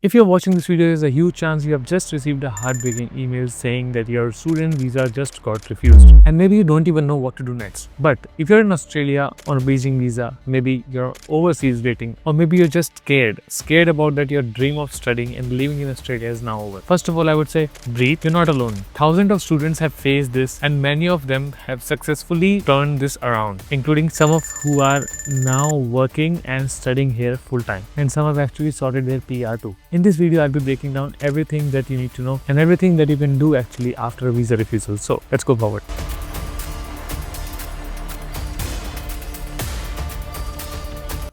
If you're watching this video, there's a huge chance you have just received a heartbreaking email saying that your student visa just got refused. And maybe you don't even know what to do next. But if you're in Australia on a bridging visa, maybe you're overseas dating, or maybe you're just scared about that your dream of studying and living in Australia is now over. First of all, I would say, breathe. You're not alone. Thousands of students have faced this, and many of them have successfully turned this around, including some of who are now working and studying here full time. And some have actually sorted their PR too. In this video, I'll be breaking down everything that you need to know and everything that you can do actually after a visa refusal. So let's go forward.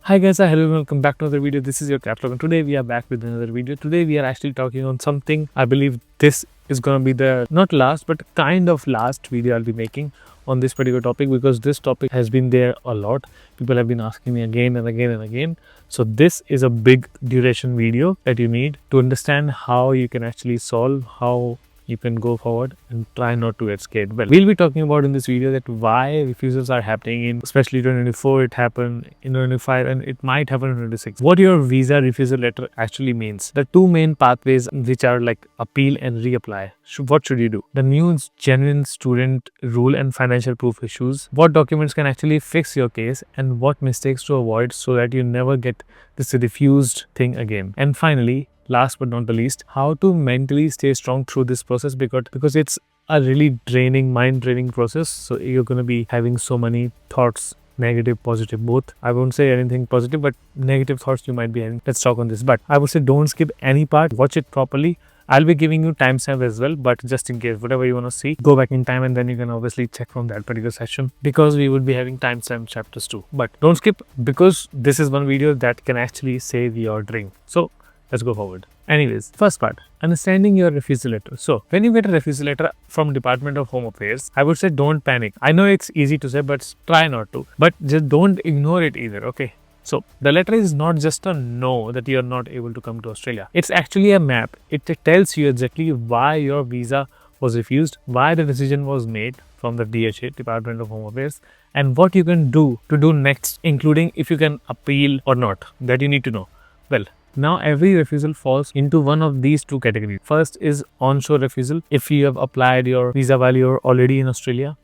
Hi guys, hello and welcome back to another video. This is your KapsLock and today we are back with another video. Today we are actually talking on something. I believe this is going to be the not last but kind of last video I'll be making on this particular topic, because this topic has been there a lot. People have been asking me again and again and again. So this is a big duration video that you need to understand how you can actually solve, how you can go forward and try not to get scared. Well, we'll be talking about in this video that why refusals are happening in especially 2024, it happened in 2025 and it might happen in 2026. What your visa refusal letter actually means. The two main pathways which are like appeal and reapply. What should you do? The new genuine student rule and financial proof issues. What documents can actually fix your case and what mistakes to avoid so that you never get this refused thing again. And finally, last but not the least, how to mentally stay strong through this process, because it's a really draining, mind draining process. So you're going to be having so many thoughts, negative, positive, both. I won't say anything positive, but negative thoughts you might be having. Let's talk on this. But I would say don't skip any part, watch it properly. I'll be giving you timestamp as well, but just in case, whatever you want to see, go back in time and then you can obviously check from that particular session, because we would be having timestamp chapters too. But don't skip, because this is one video that can actually save your dream. So let's go forward. Anyways, first part, understanding your refusal letter. So when you get a refusal letter from Department of Home Affairs, I would say don't panic. I know it's easy to say, but try not to. But just don't ignore it either, okay? So the letter is not just a no that you are not able to come to Australia. It's actually a map. It tells you exactly why your visa was refused, why the decision was made from the DHA, Department of Home Affairs, and what you can do next, including if you can appeal or not, that you need to know. Well, now every refusal falls into one of these two categories. First is onshore refusal. If you have applied your visa while you're already in Australia,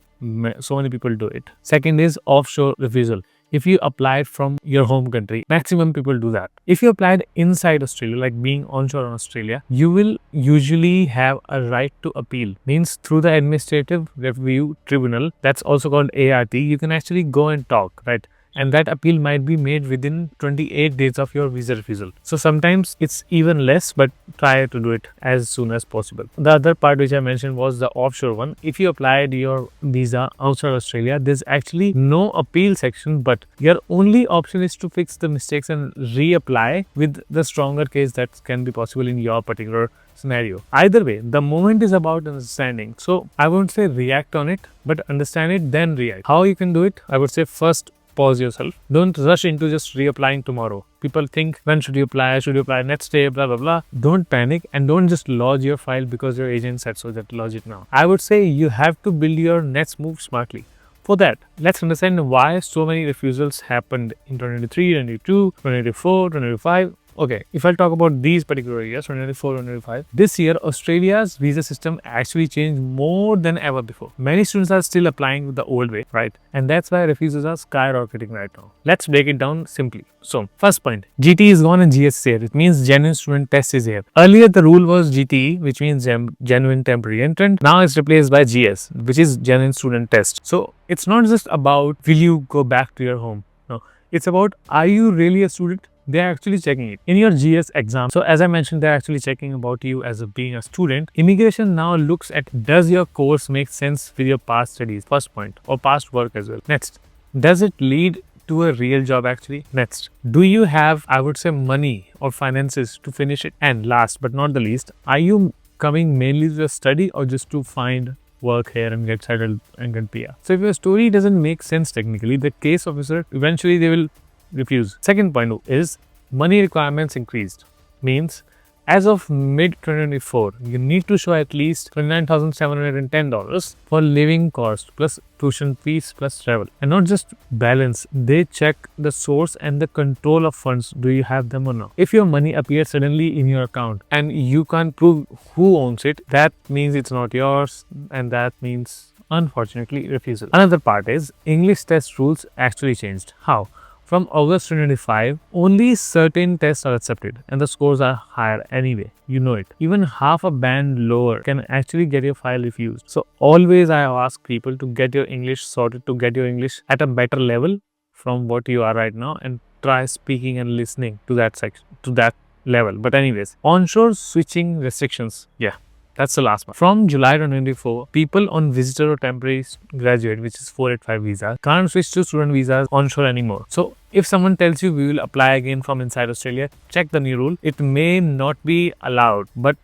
so many people do it. Second is offshore refusal. If you applied from your home country, maximum people do that. If you applied inside Australia, like being onshore in Australia, you will usually have a right to appeal. Means through the Administrative Review Tribunal, that's also called ART, you can actually go and talk, right? And that appeal might be made within 28 days of your visa refusal. So sometimes it's even less, but try to do it as soon as possible. The other part which I mentioned was the offshore one. If you applied your visa outside Australia, there's actually no appeal section, but your only option is to fix the mistakes and reapply with the stronger case that can be possible in your particular scenario. Either way, the moment is about understanding. So I won't say react on it, but understand it, then react. How you can do it? I would say first, pause yourself. Don't rush into just reapplying tomorrow. People think, when should you apply? Should you apply next day? Blah, blah, blah. Don't panic and don't just lodge your file because your agent said so that lodge it now. I would say you have to build your next move smartly. For that, let's understand why so many refusals happened in 2023, 2022, 2024, 2025. Okay, if I'll talk about these particular years, 2024, 2025, this year, Australia's visa system actually changed more than ever before. Many students are still applying with the old way, right? And that's why refusals are skyrocketing right now. Let's break it down simply. So, first point, GTE is gone and GS is here. It means Genuine Student Test is here. Earlier, the rule was GTE, which means Genuine Temporary Entrant. Now it's replaced by GS, which is Genuine Student Test. So, it's not just about will you go back to your home. No, it's about are you really a student? They're actually checking it in your GS exam. So as I mentioned, they're actually checking about you as being a student. Immigration now looks at, does your course make sense with your past studies? First point, or past work as well. Next, does it lead to a real job actually? Next, do you have, I would say, money or finances to finish it? And last but not the least, are you coming mainly to study or just to find work here and get settled and get PR? So if your story doesn't make sense technically, the case officer, eventually they will refuse. Second point is money requirements increased. Means As of mid-2024, you need to show at least $29,710 for living cost plus tuition fees plus travel. And not just balance, they check the source and the control of funds. Do you have them or not? If your money appears suddenly in your account and you can't prove who owns it, that means it's not yours, and that means, unfortunately, refusal. Another part is English test rules actually changed. How? From August 2025, only certain tests are accepted and the scores are higher anyway. You know it. Even half a band lower can actually get your file refused. So always I ask people to get your English sorted, to get your English at a better level from what you are right now, and try speaking and listening to that section, to that level. But anyways, onshore switching restrictions. Yeah. That's the last one. From July 2024, people on visitor or temporary graduate, which is 485 visa, can't switch to student visas onshore anymore. So if someone tells you we will apply again from inside Australia, check the new rule. It may not be allowed, but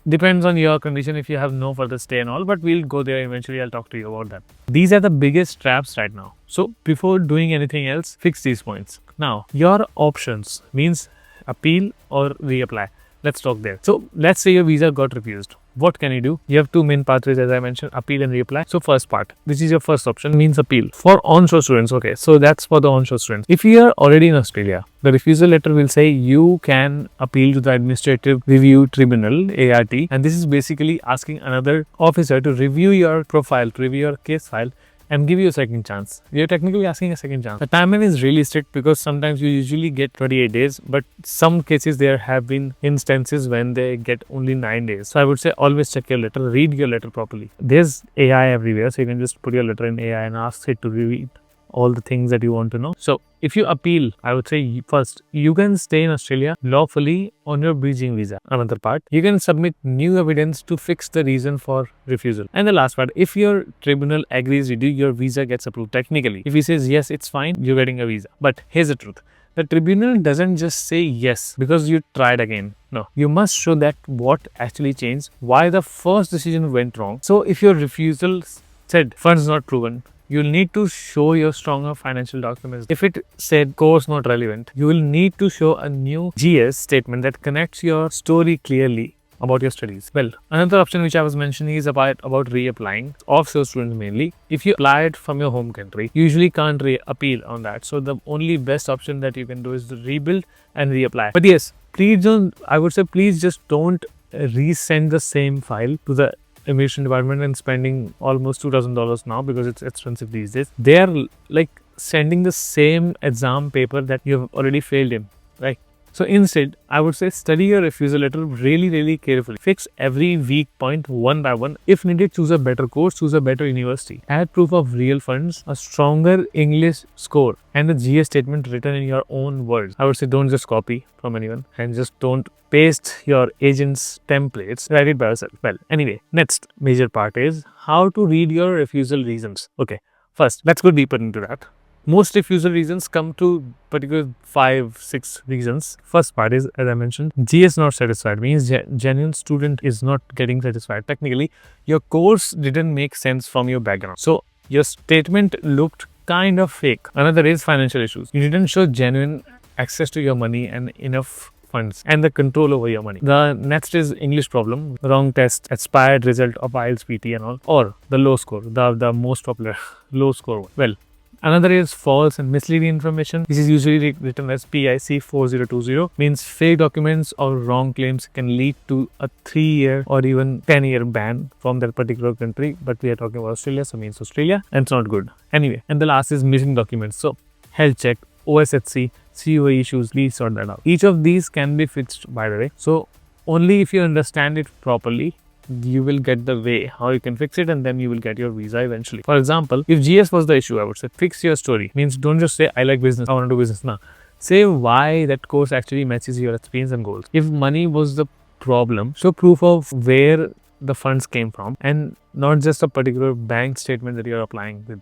depends on your condition if you have no further stay and all, but we'll go there eventually. I'll talk to you about that. These are the biggest traps right now. So before doing anything else, fix these points. Now, your options means appeal or reapply. Let's talk there. So let's say your visa got refused. What can you do? You have two main pathways, as I mentioned, appeal and reapply. So first part, this is your first option, means appeal. For onshore students, okay, so that's for the onshore students. If you are already in Australia, the refusal letter will say you can appeal to the Administrative Review Tribunal, ART, and this is basically asking another officer to review your profile, to review your case file, and give you a second chance. You're technically asking a second chance. The timeline is really strict because sometimes you usually get 28 days, but some cases there have been instances when they get only 9 days. So I would say always check your letter, read your letter properly. There's AI everywhere, so you can just put your letter in AI and ask it to read all the things that you want to know. So if you appeal, I would say first, you can stay in Australia lawfully on your bridging visa. Another part, you can submit new evidence to fix the reason for refusal. And the last part, if your tribunal agrees with you, your visa gets approved technically. If he says yes, it's fine, you're getting a visa. But here's the truth. The tribunal doesn't just say yes because you tried again. No, you must show that what actually changed, why the first decision went wrong. So if your refusal said funds not proven, you'll need to show your stronger financial documents. If it said course not relevant, you will need to show a new GS statement that connects your story clearly about your studies. Well, another option which I was mentioning is about reapplying. Offshore students mainly. If you applied from your home country, you usually can't appeal on that. So the only best option that you can do is to rebuild and reapply. But yes, please don't, I would say please just don't resend the same file to the immigration department and spending almost $2,000 now because it's expensive these days. They are like sending the same exam paper that you have already failed in, right? So instead, I would say study your refusal letter really carefully. Fix every weak point one by one. If needed, choose a better course, choose a better university. Add proof of real funds, a stronger English score, and a GS statement written in your own words. I would say don't just copy from anyone and just don't paste your agent's templates. Write it by yourself. Well, anyway, next major part is how to read your refusal reasons. Okay, first, let's go deeper into that. Most refusal reasons come to particular 5-6 reasons. First part is, as I mentioned, GS not satisfied means genuine student is not getting satisfied. Technically, your course didn't make sense from your background. So your statement looked kind of fake. Another is financial issues. You didn't show genuine access to your money and enough funds and the control over your money. The next is English problem, wrong test, expired result of IELTS PT and all, or the low score, the most popular low score one. Well, another is false and misleading information. This is usually written as PIC 4020, means fake documents or wrong claims can lead to a 3-year or even 10-year ban from that particular country. But we are talking about Australia, so means Australia, and it's not good. Anyway, and the last is missing documents. So health check, OSHC, COA issues, please sort that out. Each of these can be fixed, by the way. So only if you understand it properly, you will get the way how you can fix it, and then you will get your visa eventually. For example, if GS was the issue, I would say fix your story. Means don't just say I like business, I want to do business. Now say why that course actually matches your experience and goals. If money was the problem, show proof of where the funds came from and not just a particular bank statement that you're applying with.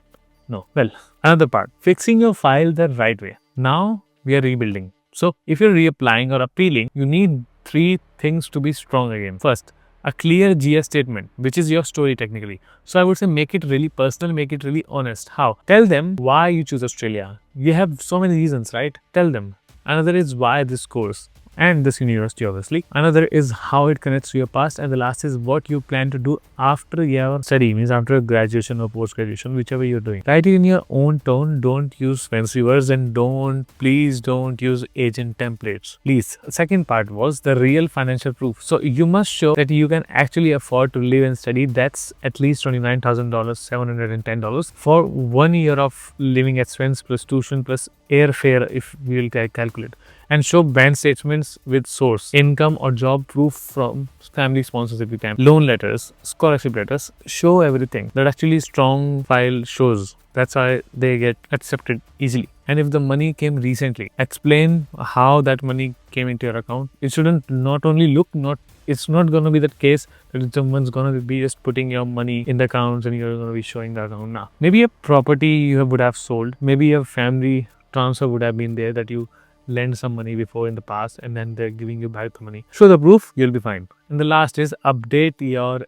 No. Well, another part, fixing your file the right way. Now we are rebuilding. So if you're reapplying or appealing, you need 3 things to be strong again. First, a clear GS statement, which is your story technically. So I would say make it really personal, make it really honest. How? Tell them why you choose Australia. You have so many reasons, right? Tell them. Another is why this course and this university obviously. Another is how it connects to your past, and the last is what you plan to do after your study, means after graduation or post graduation, whichever you're doing. Write it in your own tone. Don't use fancy words, and please don't use agent templates, please. Second part was the real financial proof. So you must show that you can actually afford to live and study. That's at least $29,000, $710 for 1 year of living expense plus tuition plus airfare if we will calculate. And show bank statements with source, income or job proof from family sponsors if you can, loan letters, scholarship letters. Show everything that actually strong file shows. That's why they get accepted easily. And if the money came recently, explain how that money came into your account. It shouldn't not only look, it's not going to be that case that someone's going to be just putting your money in the accounts and you're going to be showing the account now. Maybe a property you would have sold, maybe a family transfer would have been there that you lend some money before in the past and then they're giving you back the money. Show the proof, you'll be fine. And the last is update your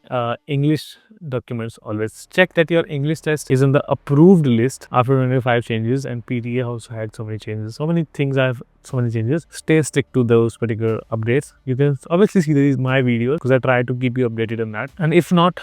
English documents always. Check that your English test is in the approved list after 25 changes, and PTA also had so many changes. So many things have so many changes. stick to those particular updates. You can obviously see these my videos because I try to keep you updated on that. And if not,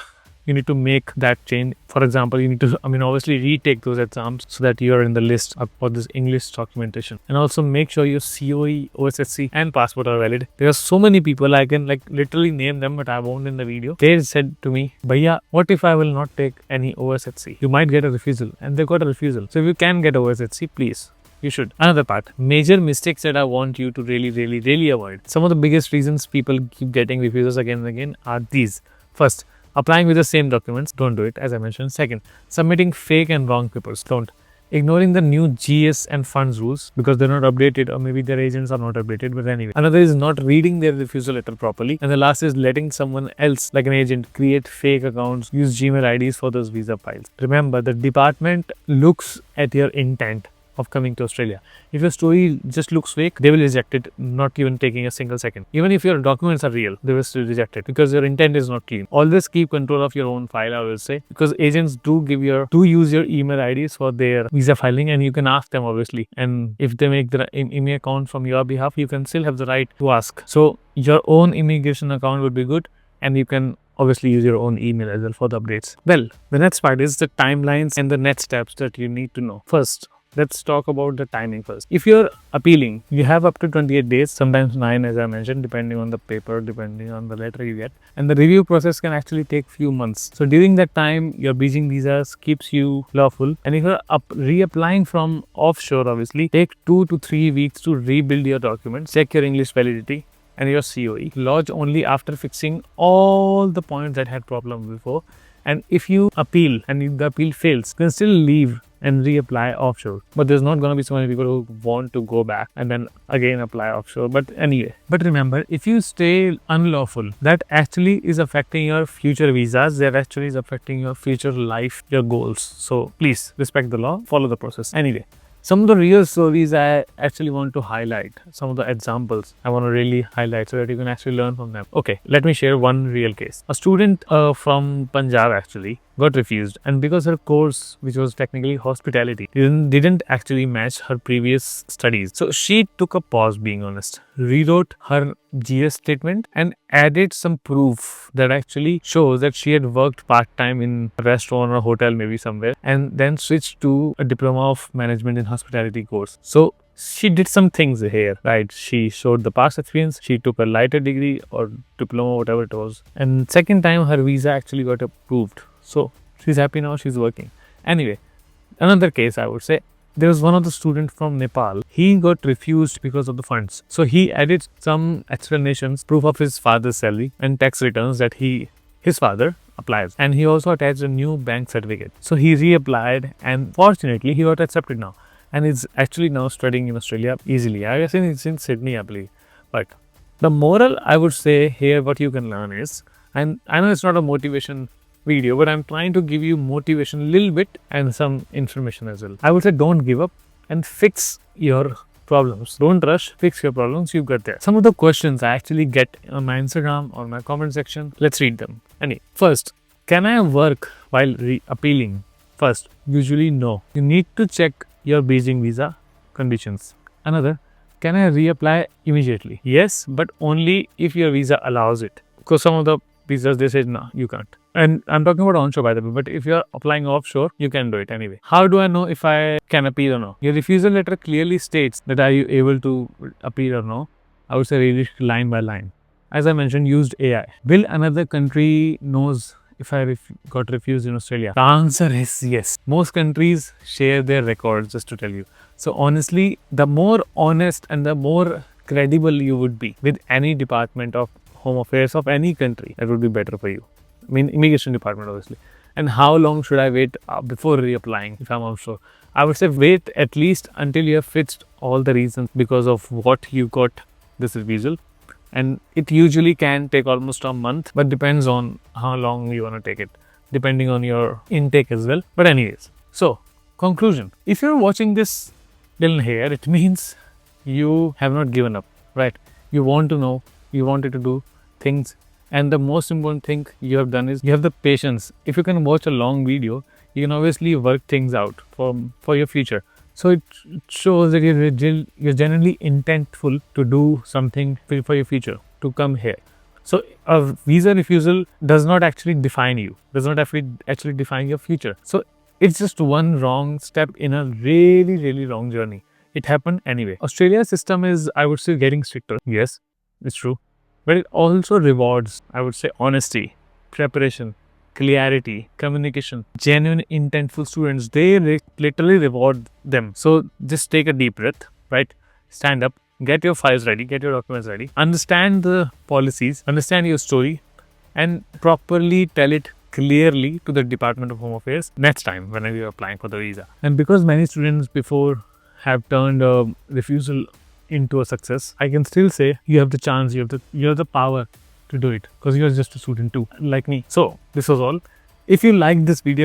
you need to make that change. For example, you need to, obviously retake those exams so that you are in the list for this English documentation. And also make sure your COE, OSHC and passport are valid. There are so many people, I can literally name them, but I won't in the video. They said to me, Bhaiya, what if I will not take any OSHC? You might get a refusal, and they got a refusal. So if you can get OSHC, please. You should. Another part, major mistakes that I want you to really avoid. Some of the biggest reasons people keep getting refusals again and again are these. First, applying with the same documents. Don't do it, as I mentioned. Second, submitting fake and wrong papers. Don't. Ignoring the new GS and funds rules because they're not updated, or maybe their agents are not updated, but anyway. Another is not reading their refusal letter properly. And the last is letting someone else, like an agent, create fake accounts, use Gmail IDs for those visa files. Remember, the department looks at your intent of coming to Australia. If your story just looks fake, they will reject it, not even taking a single second. Even if your documents are real, they will still reject it because your intent is not clean. Always keep control of your own file, I will say, because agents do use your email IDs for their visa filing, and you can ask them obviously. And if they make the email account from your behalf, you can still have the right to ask. So your own immigration account would be good, and you can obviously use your own email as well for the updates. Well, the next part is the timelines and the next steps that you need to know. First, let's talk about the timing first. If you're appealing, you have up to 28 days, sometimes 9 as I mentioned, depending on the paper, depending on the letter you get. And the review process can actually take few months. So during that time, your bridging visas keeps you lawful. And if you're reapplying from offshore, obviously, take 2 to 3 weeks to rebuild your documents, check your English validity and your COE. Lodge only after fixing all the points that had problem before. And if you appeal and if the appeal fails, you can still leave and reapply offshore. But there's not going to be so many people who want to go back and then again apply offshore. But anyway, but remember, if you stay unlawful, that actually is affecting your future visas. That actually is affecting your future life, your goals. So please respect the law, follow the process. Anyway, some of the real stories I actually want to highlight, some of the examples I want to really highlight so that you can actually learn from them. Okay, let me share one real case. A student from Punjab actually got refused, and because her course, which was technically hospitality, didn't actually match her previous studies. So she took a pause, being honest, rewrote her GS statement and added some proof that actually shows that she had worked part-time in a restaurant or hotel, maybe somewhere, and then switched to a diploma of management in hospitality course. So she did some things here, right? She showed the past experience, she took a lighter degree or diploma, whatever it was, and second time her visa actually got approved. So she's happy now, she's working. Anyway, another case I would say, there was one of the students from Nepal. He got refused because of the funds. So he added some explanations, proof of his father's salary and tax returns that his father applies. And he also attached a new bank certificate. So he reapplied and fortunately he got accepted now. And is actually now studying in Australia easily. I guess it's in Sydney, I believe. But the moral I would say here, what you can learn is, and I know it's not a motivation video, but I'm trying to give you motivation a little bit and some information as well. I would say don't give up and fix your problems. Don't rush, fix your problems, you get there. Some of the questions I actually get on my Instagram or my comment section, let's read them. Anyway, first, can I work while appealing? First, usually no. You need to check your bridging visa conditions. Another, Can I reapply immediately? Yes, but only if your visa allows it. Because some of the visas, they said, no, you can't. And I'm talking about onshore, by the way, but if you're applying offshore, you can do it anyway. How do I know if I can appeal or no? Your refusal letter clearly states that are you able to appeal or no. I would say read it line by line. As I mentioned, used AI. Will another country knows if I got refused in Australia? The answer is yes. Most countries share their records, just to tell you. So honestly, the more honest and the more credible you would be with any department of home affairs of any country, that would be better for you. I mean, immigration department, obviously. And how long should I wait before reapplying if I'm offshore? I would say wait at least until you have fixed all the reasons because of what you got this refusal. And it usually can take almost a month, but depends on how long you want to take it, depending on your intake as well. But anyways, so conclusion, if you're watching this till here, it means you have not given up, right? You want to know, you wanted to do things, and the most important thing you have done is you have the patience. If you can watch a long video, you can obviously work things out for your future. So it shows that you're genuinely intentful to do something for your future, to come here. So a visa refusal does not actually define you, does not actually define your future. So it's just one wrong step in a really, really long journey. It happened anyway. Australia's system is, I would say, getting stricter. Yes, it's true. But it also rewards, I would say, honesty, preparation, clarity, communication, genuine intentful students. They literally reward them. So just take a deep breath, right? Stand up, get your files ready, get your documents ready, understand the policies, understand your story, and properly tell it clearly to the Department of Home Affairs next time whenever you're applying for the visa. And because many students before have turned a refusal into a success, I can still say you have the chance, you have the power to do it, because you're just a student too, like me. So this was all. If you liked this video,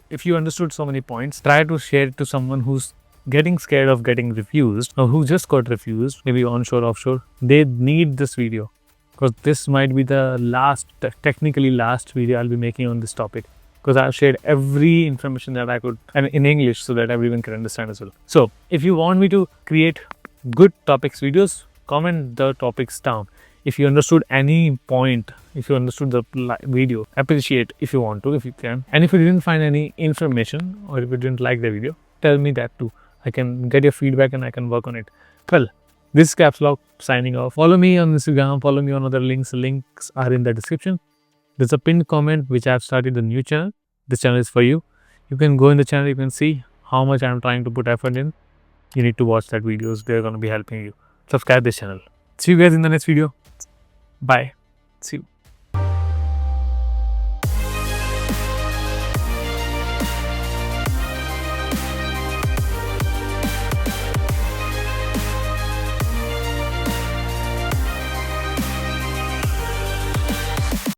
if you understood so many points, try to share it to someone who's getting scared of getting refused, or who just got refused, maybe onshore, offshore. They need this video, because this might be the technically last video I'll be making on this topic, because I've shared every information that I could, and in English, so that everyone can understand as well. So if you want me to create good topics videos, comment the topics down. If you understood any point, if you understood the video, appreciate if you want to, if you can. And if you didn't find any information, or if you didn't like the video, tell me that too. I can get your feedback and I can work on it. Well, this is KapsLock signing off. Follow me on Instagram, follow me on other links. Links are in the description. There's a pinned comment which I've started a new channel. This channel is for you. You can go in the channel, you can see how much I'm trying to put effort in. You need to watch that videos. They're going to be helping you. Subscribe this channel. See you guys in the next video. Bye. See you.